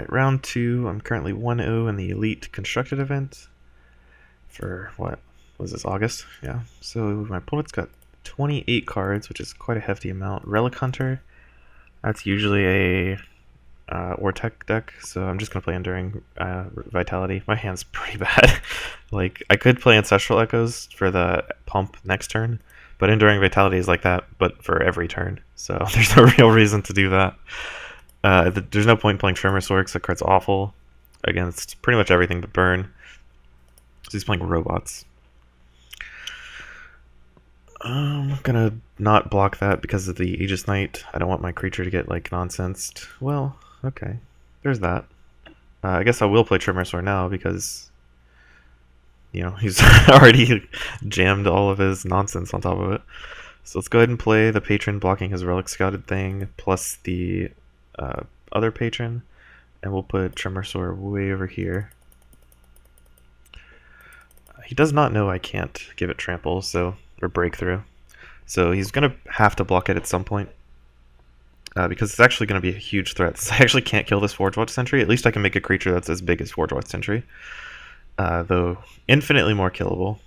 Alright, round 2. I'm currently 1-0 in the Elite Constructed event for, what was this, August? Yeah. So my opponent's got 28 cards, which is quite a hefty amount. Relic Hunter, that's usually a Ortec deck, so I'm just going to play Enduring Vitality. My hand's pretty bad. Like, I could play Ancestral Echoes for the pump next turn, but Enduring Vitality is like that, but for every turn, so there's no real reason to do that. There's no point in playing Tremor Sword because that card's awful against pretty much everything but burn. So he's playing robots. I'm gonna not block that because of the Aegis Knight. I don't want my creature to get like nonsensed. Well, okay, there's that. I guess I will play Tremor Sword now because he's already jammed all of his nonsense on top of it. So let's go ahead and play the patron blocking his Relic Scouted thing plus the other patron, and we'll put Tremor Sword way over here. He does not know I can't give it trample, or breakthrough, so he's gonna have to block it at some point because it's actually gonna be a huge threat. So I actually can't kill this Forge Watch Sentry. At least I can make a creature that's as big as Forge Watch Sentry, though infinitely more killable.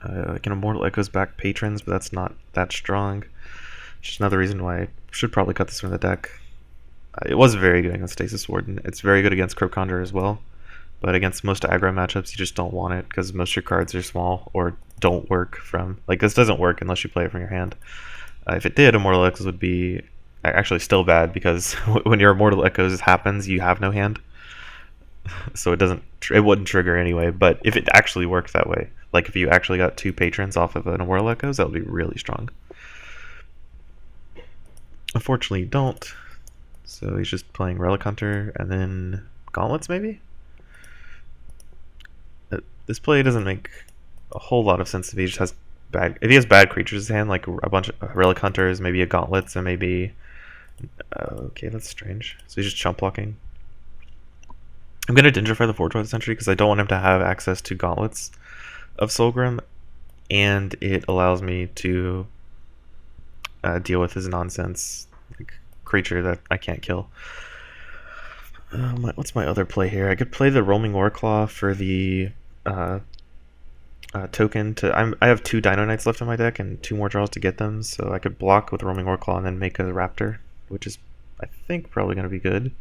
I can Immortal Echoes back patrons, but that's not that strong. Just another reason why I should probably cut this from the deck. It was very good against Stasis Warden. It's very good against Crow Conjure as well. But against most aggro matchups, you just don't want it because most of your cards are small or don't work from... Like, this doesn't work unless you play it from your hand. If it did, Immortal Echoes would be actually still bad because when your Immortal Echoes happens, you have no hand. So it wouldn't trigger anyway. But if it actually worked that way, like if you actually got 2 patrons off of an Immortal Echoes, that would be really strong. Unfortunately, you don't. So he's just playing Relic Hunter and then Gauntlets, maybe? This play doesn't make a whole lot of sense if he just has if he has bad creatures in his hand, like a bunch of Relic Hunters, maybe a Gauntlets, and maybe... okay, that's strange. So he's just chump blocking. I'm going to Dendrify the Forge Watch Sentry because I don't want him to have access to Gauntlets of Solgrim, and it allows me to deal with his nonsense creature that I can't kill. What's my other play here? I could play the Roaming Warclaw for the token to... I have 2 Dino Knights left in my deck and 2 more draws to get them, so I could block with Roaming Warclaw and then make a Raptor, which is, I think, probably going to be good.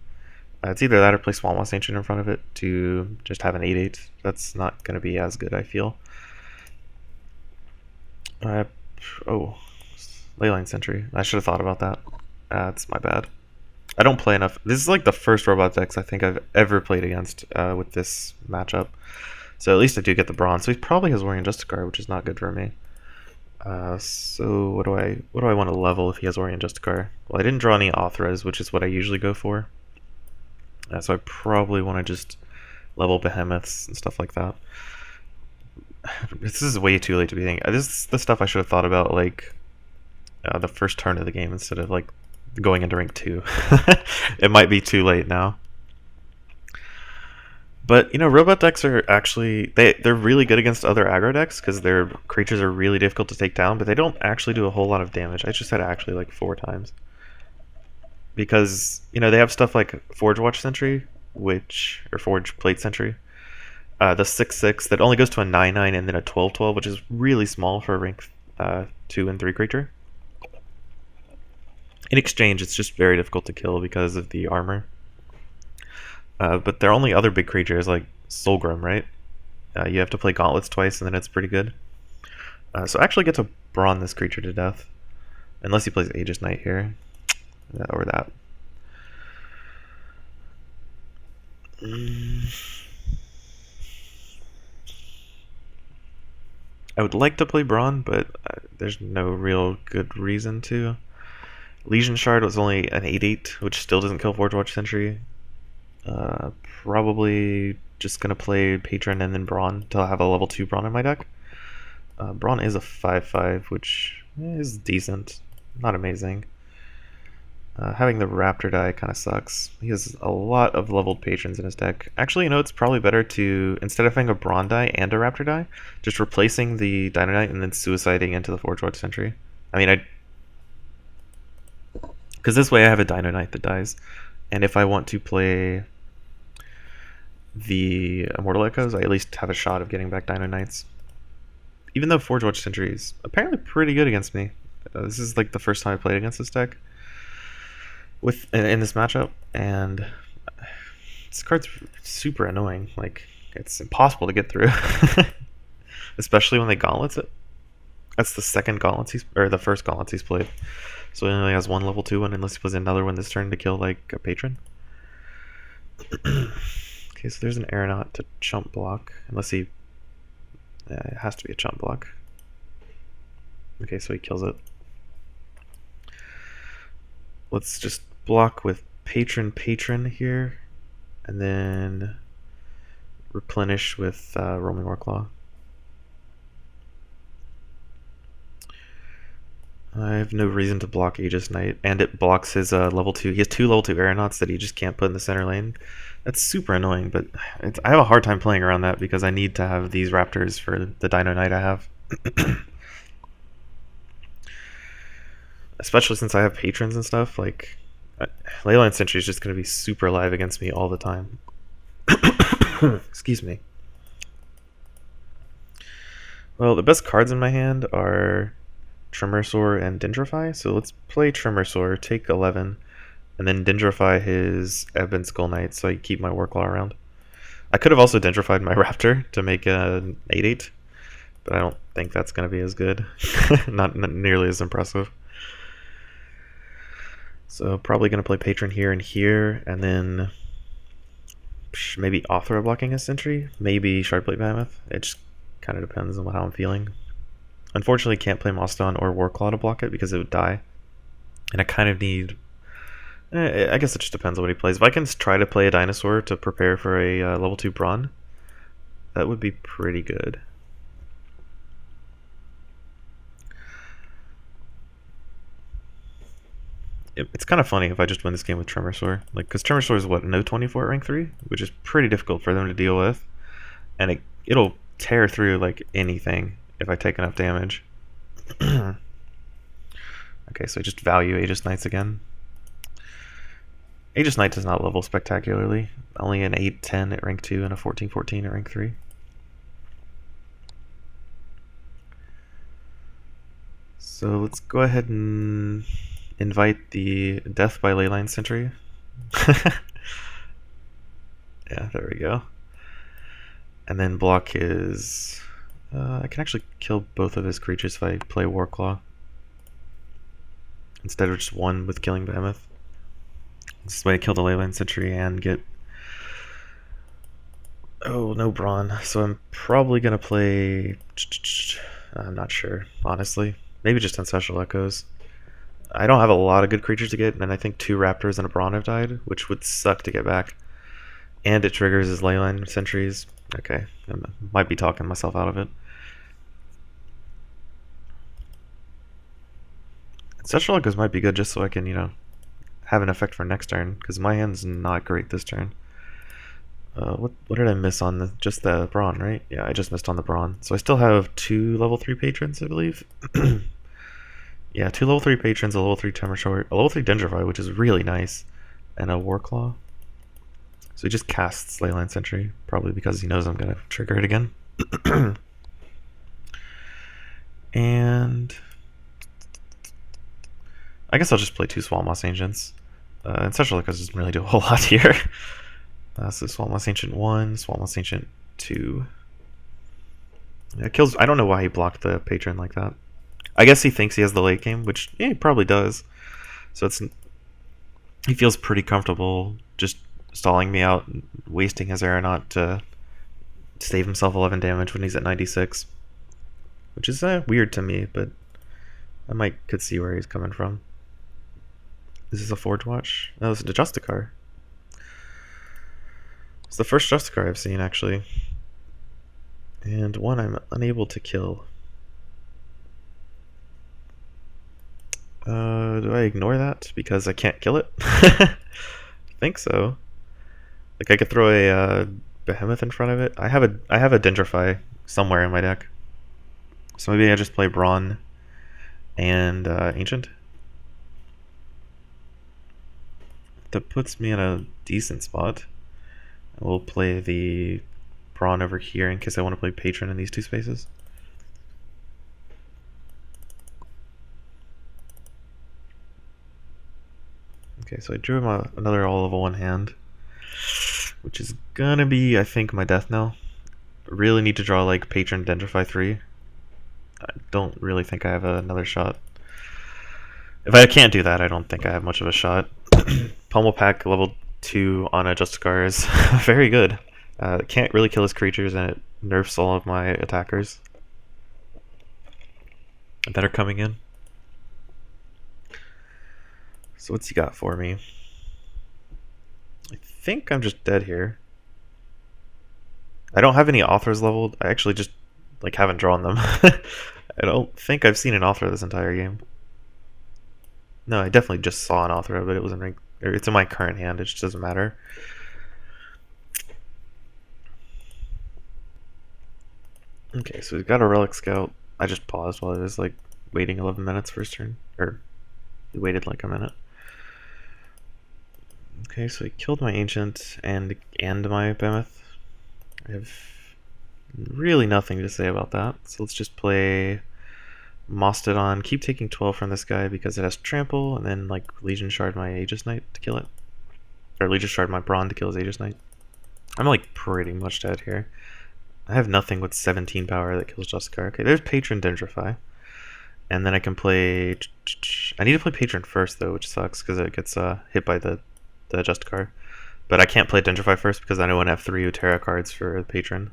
It's either that or play Swamp Ancient in front of it to just have an 8/8. That's not going to be as good, I feel. Oh, Leyline Sentry. I should have thought about that. That's my bad. I don't play enough. This is like the first robot decks I think I've ever played against with this matchup. So at least I do get the bronze. So he probably has Orient Justicar, which is not good for me. So what do I want to level if he has Orient Justicar? Well, I didn't draw any Authras, which is what I usually go for. So I probably want to just level Behemoths and stuff like that. This is way too late to be thinking. This is the stuff I should have thought about like the first turn of the game instead of like going into rank 2. It might be too late now. But robot decks are actually they're really good against other aggro decks because their creatures are really difficult to take down, but they don't actually do a whole lot of damage. I just said actually like 4 times. Because they have stuff like Forge Watch Sentry, or Forge Plate Sentry, the 6/6 that only goes to a 9/9 and then a 12/12, which is really small for a rank 2 and 3 creature. In exchange, it's just very difficult to kill because of the armor. But their only other big creature is like Solgrim, right? You have to play Gauntlets twice and then it's pretty good. So I actually get to Brawn this creature to death. Unless he plays Aegis Knight here. Or that. I would like to play Brawn, but there's no real good reason to. Legion Shard was only an 8/8, which still doesn't kill Forge Watch Sentry. Probably just going to play Patron and then Brawn to have a level 2 Brawn in my deck. Brawn is a 5/5, which is decent. Not amazing. Having the Raptor die kind of sucks. He has a lot of leveled patrons in his deck. Actually, it's probably better to, instead of having a Brawn die and a Raptor die, just replacing the Dino Knight and then suiciding into the Forge Watch Sentry. I mean, because this way I have a Dino Knight that dies, And if I want to play the Immortal Echoes, I at least have a shot of getting back Dino Knights. Even though Forge Watch Sentry is apparently pretty good against me. This is like the first time I played against this deck in this matchup, and this card's super annoying. Like, it's impossible to get through. Especially when they gauntlets it. That's the second gauntlets the first gauntlets he's played. So he only has one level 2 one unless he plays another one this turn to kill like a patron. Okay, so there's an aeronaut to chump block. Unless he... it has to be a chump block. Okay, so he kills it. Let's just block with patron here. And then replenish with Roaming Warclaw. I have no reason to block Aegis Knight, and it blocks his level 2. He has 2 level 2 aeronauts that he just can't put in the center lane. That's super annoying, but I have a hard time playing around that because I need to have these raptors for the Dino Knight I have. Especially since I have patrons and stuff, like, Leyline Sentry is just going to be super alive against me all the time. Excuse me. Well, the best cards in my hand are Tremorsaur and Dendrify, so let's play Tremorsaur, take 11, and then Dendrify his Ebon Skull Knight so I keep my Warclaw around. I could have also Dendrified my Raptor to make an 8/8, but I don't think that's going to be as good. Not nearly as impressive. So probably going to play Patron here, and then maybe Othra blocking his Sentry, maybe Shardblade Mammoth. It just kind of depends on how I'm feeling. Unfortunately, can't play Moston or Warclaw to block it because it would die. And I kind of need... I guess it just depends on what he plays. If I can try to play a Dinosaur to prepare for a level 2 Brawn, that would be pretty good. It's kind of funny if I just win this game with Tremorsaur. Like, because Tremorsaur is, what, no 24 at rank 3? Which is pretty difficult for them to deal with. And it'll tear through, like, anything if I take enough damage. Okay, so I just value Aegis Knights again. Aegis Knight does not level spectacularly. Only an 8/10 at rank 2 and a 14/14 at rank 3. So let's go ahead and invite the Death by Leyline Sentry. Yeah, there we go. And then block his... I can actually kill both of his creatures if I play Warclaw, instead of just one with killing Behemoth. This way I kill the Leyline Sentry and get... Oh, no Brawn. So I'm probably going to play... I'm not sure, honestly. Maybe just Ancestral Echoes. I don't have a lot of good creatures to get, and I think 2 Raptors and a Brawn have died, which would suck to get back. And it triggers his Leyline Sentries. Okay, I might be talking myself out of it. Ancestral Echoes might be good just so I can, have an effect for next turn, because my hand's not great this turn. What did I miss on just the Brawn, right? Yeah, I just missed on the Brawn. So I still have 2 level 3 patrons, I believe. Yeah, 2 level 3 patrons, a level 3 Tremorsaur, a level 3 Dendrify, which is really nice, and a Warclaw. So he just casts Leyline Sentry, probably because he knows I'm going to trigger it again. And I guess I'll just play 2 Swallowmoss Ancients. Ancestral Echoes doesn't really do a whole lot here. So Swallowmoss Ancient 1, Swallowmoss Ancient 2. It kills... I don't know why he blocked the patron like that. I guess he thinks he has the late game, which he probably does. So he feels pretty comfortable just stalling me out and wasting his aeronaut to save himself 11 damage when he's at 96. Which is weird to me, but I could see where he's coming from. This is a Forge Watch. No, this is a Justicar. It's the first Justicar I've seen, actually. And one I'm unable to kill. Do I ignore that because I can't kill it? I think so. Like, I could throw a Behemoth in front of it. I have a Dendrify somewhere in my deck. So maybe I just play Brawn and Ancient. that puts me in a decent spot. We'll play the Brawn over here in case I want to play Patron in these two spaces. Okay, so I drew him another all level 1 hand, which is gonna be, I think, my death knell. I really need to draw like Patron Dendrify 3. I don't really think I have another shot. If I can't do that, I don't think I have much of a shot. Pummel Pack level 2 on a Justicar is very good. It can't really kill his creatures, and it nerfs all of my attackers that are coming in. So what's he got for me? I think I'm just dead here. I don't have any authors leveled. I actually just like haven't drawn them. I don't think I've seen an author this entire game. No, I definitely just saw an author, but it wasn't ranked. It's in my current hand. It just doesn't matter. Okay, so we've got a Relic Scout. I just paused while I was like waiting 11 minutes for his turn, or he waited like a minute. Okay, so he killed my Ancient and my Behemoth. I have really nothing to say about that. So let's just play Mastodon. Keep taking 12 from this guy because it has Trample, and then like Legion Shard my Aegis Knight to kill it. Or Legion Shard my Brawn to kill his Aegis Knight. I'm like pretty much dead here. I have nothing with 17 power that kills Justicar. Okay, there's Patron Dendrify. And then I can play... I need to play Patron first though, which sucks because it gets hit by the Justicar. But I can't play Dendrify first because I know I have 3 Utera cards for Patron.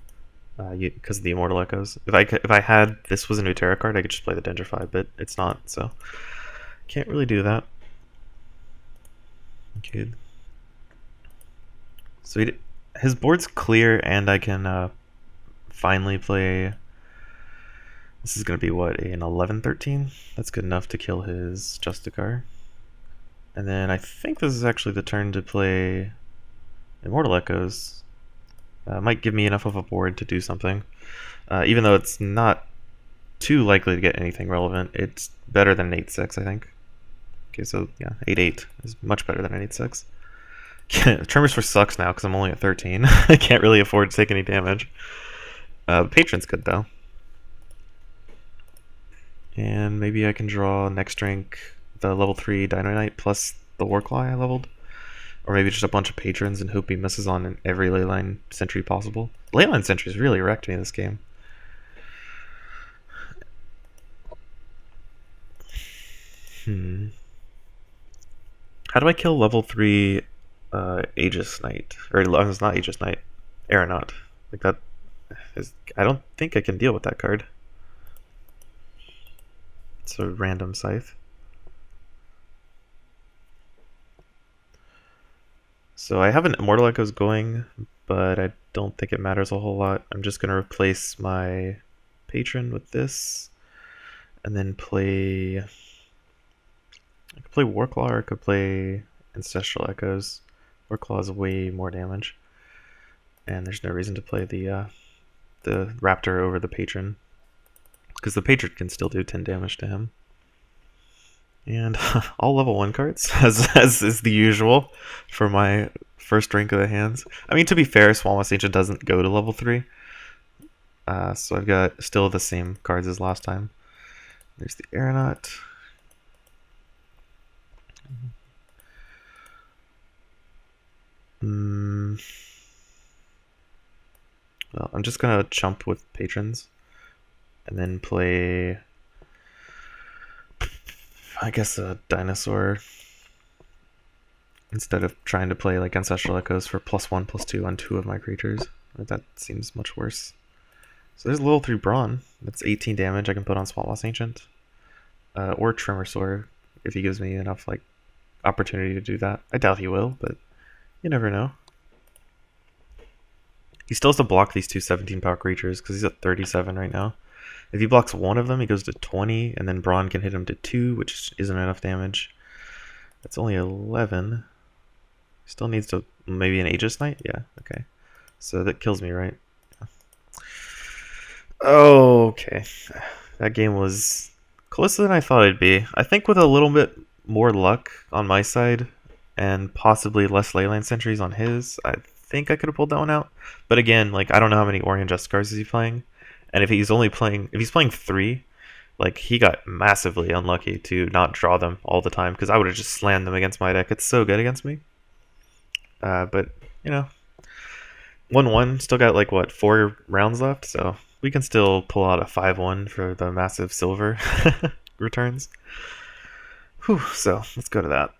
Because of the Immortal Echoes. If I had this was a Utera card, I could just play the Dendrify, but it's not, so can't really do that. Okay. So his board's clear, and I can finally play. This is gonna be what, an 11-13? That's good enough to kill his Justicar. And then I think this is actually the turn to play Immortal Echoes. Might give me enough of a board to do something. Even though it's not too likely to get anything relevant, it's better than an 8-6, I think. Okay, so yeah, 8-8 is much better than an 8-6. Tremors for sucks now because I'm only at 13. I can't really afford to take any damage. Patron's good though. And maybe I can draw next rank the level 3 Dino Knight plus the Warclaw I leveled. Or maybe just a bunch of Patrons and hope he misses on every Leyline Sentry possible. Leyline Sentry's really wrecked me this game. How do I kill level 3 Aegis Knight? Or it's not Aegis Knight, Aeronaut. Like that is, I don't think I can deal with that card. It's a random Scythe. So I have an Immortal Echoes going, but I don't think it matters a whole lot. I'm just going to replace my Patron with this, and then play... I could play Warclaw, or I could play Ancestral Echoes. Warclaw is way more damage, and there's no reason to play the Raptor over the Patron, because the Patron can still do 10 damage to him. And all level 1 cards, as is the usual for my first rank of the hands. I mean, to be fair, Swamp Ancient doesn't go to level 3. So I've got still the same cards as last time. There's the Aeronaut. Well, I'm just going to chump with Patrons. And then play... I guess a Dinosaur instead of trying to play like Ancestral Echoes for +1/+2 on 2 of my creatures. That seems much worse. So there's level 3 Brawn. That's 18 damage I can put on Swamp Ancient. Or Tremorsaur if he gives me enough like opportunity to do that. I doubt he will, but you never know. He still has to block these two 17 power creatures because he's at 37 right now. If he blocks one of them, he goes to 20, and then Brawn can hit him to 2, which isn't enough damage. That's only 11. Still needs to... maybe an Aegis Knight? Yeah, okay. So that kills me, right? Yeah. Oh, okay. That game was closer than I thought it'd be. I think with a little bit more luck on my side, and possibly less Leyline Sentries on his, I think I could have pulled that one out. But again, like I don't know how many Orient Justicars is he playing, and if he's playing 3, like he got massively unlucky to not draw them all the time because I would have just slammed them against my deck. It's so good against me. But you know, 1-1 still got like what 4 rounds left, so we can still pull out a 5-1 for the massive silver returns. Whew, so let's go to that.